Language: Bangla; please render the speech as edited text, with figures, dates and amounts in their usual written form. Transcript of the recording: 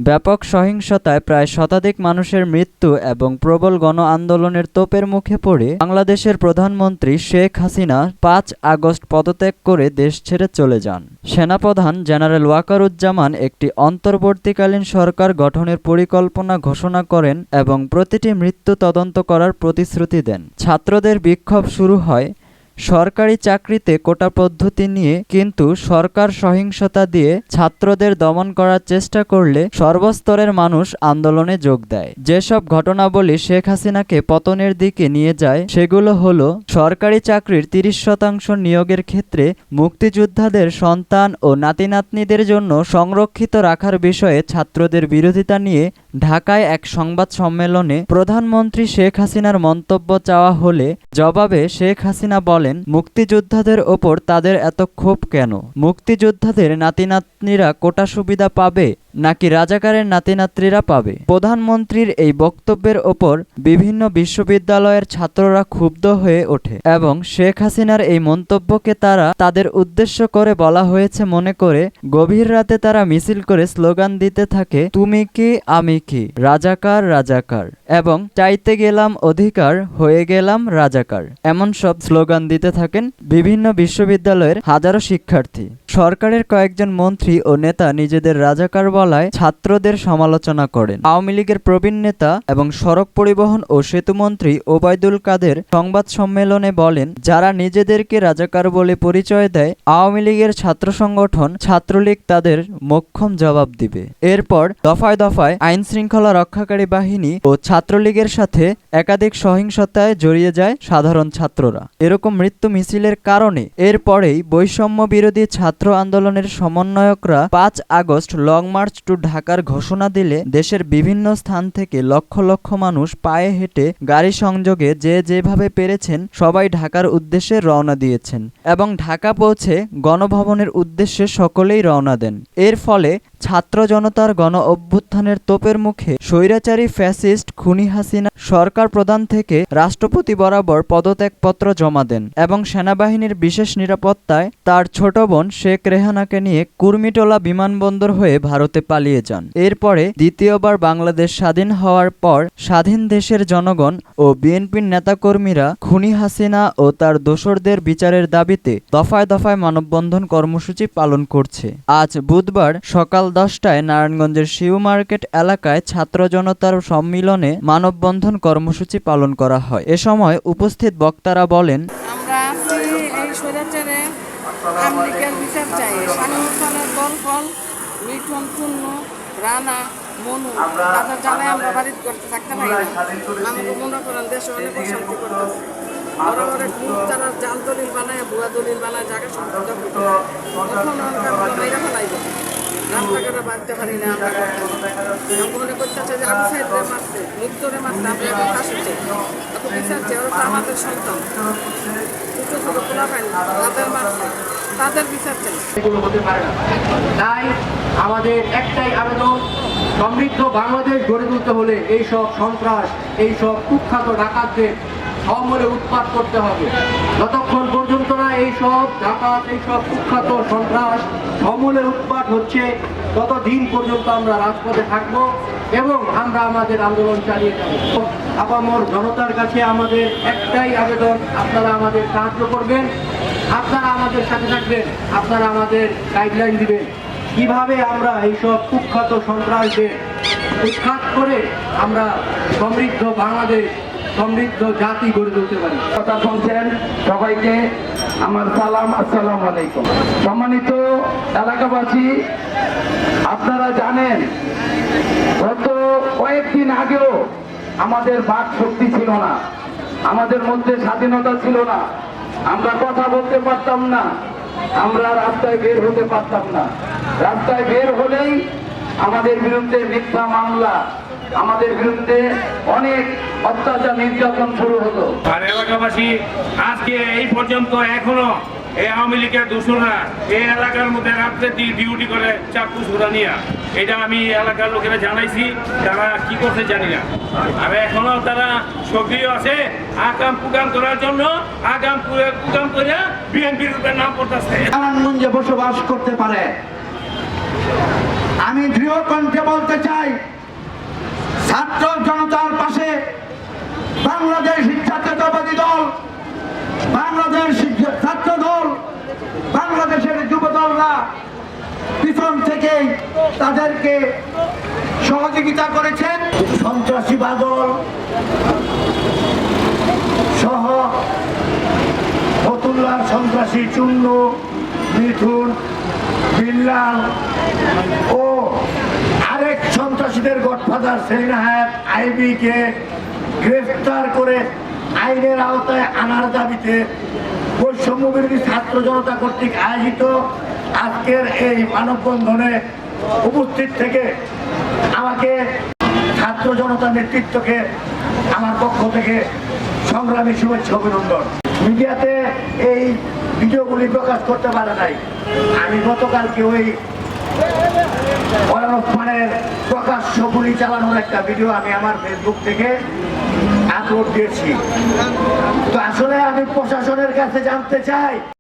ব্যাপক সহিংসতায় প্রায় শতাধিক মানুষের মৃত্যু এবং প্রবল গণ আন্দোলনের তোপের মুখে পড়ে বাংলাদেশের প্রধানমন্ত্রী শেখ হাসিনা ৫ আগস্ট পদত্যাগ করে দেশ ছেড়ে চলে যান। সেনাপ্রধান জেনারেল ওয়াকারুজ্জামান একটি অন্তর্বর্তীকালীন সরকার গঠনের পরিকল্পনা ঘোষণা করেন এবং প্রতিটি মৃত্যু তদন্ত করার প্রতিশ্রুতি দেন। ছাত্রদের বিক্ষোভ শুরু হয় সরকারি চাকরিতে কোটা পদ্ধতি নিয়ে, কিন্তু সরকার সহিংসতা দিয়ে ছাত্রদের দমন করার চেষ্টা করলে সর্বস্তরের মানুষ আন্দোলনে যোগ দেয়। যেসব ঘটনাবলী শেখ হাসিনাকে পতনের দিকে নিয়ে যায় সেগুলো হলো সরকারি চাকরির ৩০% নিয়োগের ক্ষেত্রে মুক্তিযোদ্ধাদের সন্তান ও নাতি-নাতনিদের জন্য সংরক্ষিত রাখার বিষয়ে ছাত্রদের বিরোধিতা নিয়ে ঢাকায় এক সংবাদ সম্মেলনে প্রধানমন্ত্রী শেখ হাসিনার মন্তব্য চাওয়া হলে জবাবে শেখ হাসিনা বলেন, মুক্তিযোদ্ধাদের ওপর তাদের এত ক্ষোভ কেন? মুক্তিযোদ্ধাদের নাতি-নাতনিরা কোটা সুবিধা পাবে নাকি রাজাকারের নাতি-নাতনিরা পাবে? প্রধানমন্ত্রীর এই বক্তব্যের ওপর বিভিন্ন বিশ্ববিদ্যালয়ের ছাত্ররা ক্ষুব্ধ হয়ে ওঠে এবং শেখ হাসিনার এই মন্তব্যকে তাদের উদ্দেশ্য করে বলা হয়েছে মনে করে গভীর রাতে তারা মিছিল করে স্লোগান দিতে থাকে, তুমি কি আমি কি, রাজাকার রাজাকার, এবং চাইতে গেলাম অধিকার, হয়ে গেলাম রাজাকার, এমন সব স্লোগান দিতে থাকেন বিভিন্ন বিশ্ববিদ্যালয়ের হাজারো শিক্ষার্থী। সরকারের কয়েকজন মন্ত্রী ও নেতা নিজেদের রাজাকার বলায় ছাত্রদের সমালোচনা করেন। আওয়ামী লীগের প্রবীণ নেতা এবং সড়ক পরিবহন ও সেতুমন্ত্রী ওবায়দুল কাদের সংবাদ সম্মেলনে বলেন, যারা নিজেদেরকে রাজাকার বলে পরিচয় দেয় আওয়ামী লীগের ছাত্র সংগঠন ছাত্রলীগ তাদের মোক্ষম জবাব দিবে। এরপর দফায় দফায় আইন শৃঙ্খলা রক্ষাকারী বাহিনী ও ছাত্রলীগের সাথে একাধিক সহিংসতায় জড়িয়ে যায় সাধারণ ছাত্ররা। এরকম মৃত্যু মিছিলের কারণে এরপরেই বৈষম্য বিরোধী ছাত্র আন্দোলনের সমন্বয়করা ৫ আগস্ট লং মার্চ টু ঢাকার ঘোষণা দিলে দেশের বিভিন্ন স্থান থেকে লক্ষ লক্ষ মানুষ পায়ে হেঁটে গাড়ি সংযোগে যে যেভাবে পেরেছেন সবাই ঢাকার উদ্দেশ্যে রওনা দিয়েছেন এবং ঢাকা পৌঁছে গণভবনের উদ্দেশ্যে সকলেই রওনা দেন। এর ফলে ছাত্র জনতার গণ অভ্যুত্থানের তোপের মুখে স্বৈরাচারী ফ্যাসিস্ট খুনি হাসিনা সরকার প্রধান থেকে রাষ্ট্রপতি বরাবর পদত্যাগপত্র জমা দেন এবং সেনাবাহিনীর বিশেষ নিরাপত্তায় তার ছোট বোন শেখ রেহানাকে নিয়ে কুর্মিটোলা বিমানবন্দর হয়ে ভারতে পালিয়ে যান। এরপরে দ্বিতীয়বার বাংলাদেশ স্বাধীন হওয়ার পর স্বাধীন দেশের জনগণ ও বিএনপির নেতাকর্মীরা খুনি হাসিনা ও তার দোসরদের বিচারের দাবিতে দফায় দফায় মানববন্ধন কর্মসূচি পালন করছে। আজ বুধবার সকাল 10টায় নারায়ণগঞ্জের শিউ মার্কেট এলাকায় ছাত্র জনতার সম্মিলনে মানববন্ধন কর্মসূচি পালন করা হয়। এ সময় উপস্থিত বক্তারা বলেন, আমরা আছি এই স্বৈরাচারে আমেরিকার বিচার চাই। স্বাধীনতার দল ফল মিঠুন পূর্ণ রানা মনু তাদের জানায় আমরা বাড়িতে করতে থাকতে পারি না। আমাকে মনে করেন দেশে অনেক অশান্তি করতেছে। বড় বড় গ্রুপ তারা জাল দলিল বানায়, ভুয়া দলিল বানায়, জায়গা সম্পদ করতে হয়। কখন মেয়েরা ফেলাইব, রাস্তাঘাটে বাঁধতে পারি না। আমরা মনে করতেছে যে আবু সাইদরে মারছে, মুক্তরে মারছে, আমরা এখন ফাঁসিছে, এত বিচার চেয়ে ওরা তো আমাদের সন্তান, ছোটো ছোটো খোলা পাইনি, তাদের মারছে, তাদের বিচার চাই। এগুলো হতে পারে না। তাই আমাদের একটাই আবেদন, সমৃদ্ধ বাংলাদেশ গড়ে তুলতে হলে এইসব সন্ত্রাস, এইসব কুখ্যাত ডাকাতদের সমূলে উৎপাত করতে হবে। যতক্ষণ পর্যন্ত না এইসব ডাকাত, এইসব কুখ্যাত সন্ত্রাস সমূলে উৎপাত হচ্ছে ততদিন পর্যন্ত আমরা রাজপথে থাকব এবং আমরা আমাদের আন্দোলন চালিয়ে যাব। আপামর জনতার কাছে আমাদের একটাই আবেদন, আপনারা আমাদের সাহায্য করবেন, আপনারা আমাদের সাথে থাকবেন, আপনারা আমাদের গাইডলাইন দিবেন কিভাবে আমরা এইসব কুখ্যাত সন্ত্রাসদের উৎখাত করে আমরা সমৃদ্ধ বাংলাদেশ, সমৃদ্ধ জাতি গড়ে তুলতে পারি। কথা শুনছেন সবাইকে আমার সালাম, আসসালামু আলাইকুম। সম্মানিত এলাকাবাসী, আপনারা জানেন গত কয়েকদিন আগেও আমাদের বাক শক্তি ছিল না, আমাদের মধ্যে স্বাধীনতা ছিল না, আমরা কথা বলতে পারতাম না, আমরা রাস্তায় বের হতে পারতাম না। রাস্তায় বের হলেই আমাদের বিরুদ্ধে মিথ্যা মামলা, আমাদের বিরুদ্ধে অনেক অত্যাচার নির্যাতন শুরু হতো। আর এলাকাবাসী আজকে এই পর্যন্ত এখনো এই আওয়ামী লীগের দোষরা এই এলাকার মধ্যে রাত্রে ডিউটি করে চাকু সুরা নিয়ে, এটা আমি এলাকার লোকেরা জানাইছি, তারা কি করতে জানি না। আর এখনো তারা সক্রিয় আছে আগাম প্রোগ্রাম করার জন্য, আগাম প্রোগ্রাম করে বিএনপির রূপে নাম করতেছে। নারায়ণগঞ্জে বসবাস করতে পারে। আমি দৃঢ় কণ্ঠে বলতে চাই, তাদেরকে সহযোগিতা করেছেন। সন্ত্রাসী বাদল সহ ফতুল্লার সন্ত্রাসী চুন্নু, মিঠুন, বিল্লাল ও আরেক সন্ত্রাসীদের গডফাদার সেলিনা হায়াত আইবিকে গ্রেফতার করে আইনের আওতায় আনার দাবিতে বৈষম্য বিরোধী ছাত্র জনতা কর্তৃক আয়োজিত আজকের এই মানববন্ধনে উপস্থিত থেকে আমাকে ছাত্র জনতা নেতৃত্বকে আমার পক্ষ থেকে সংগ্রামী শুভেচ্ছা অভিনন্দন। মিডিয়াতে এই ভিডিওগুলি প্রকাশ করতে পারে নাই। আমি গতকালকে ওই ওসমানের প্রকাশ্য গুলি চালানোর একটা ভিডিও আমি আমার ফেসবুক থেকে আপলোড দিয়েছি। তো আসলে আমি প্রশাসনের কাছে জানতে চাই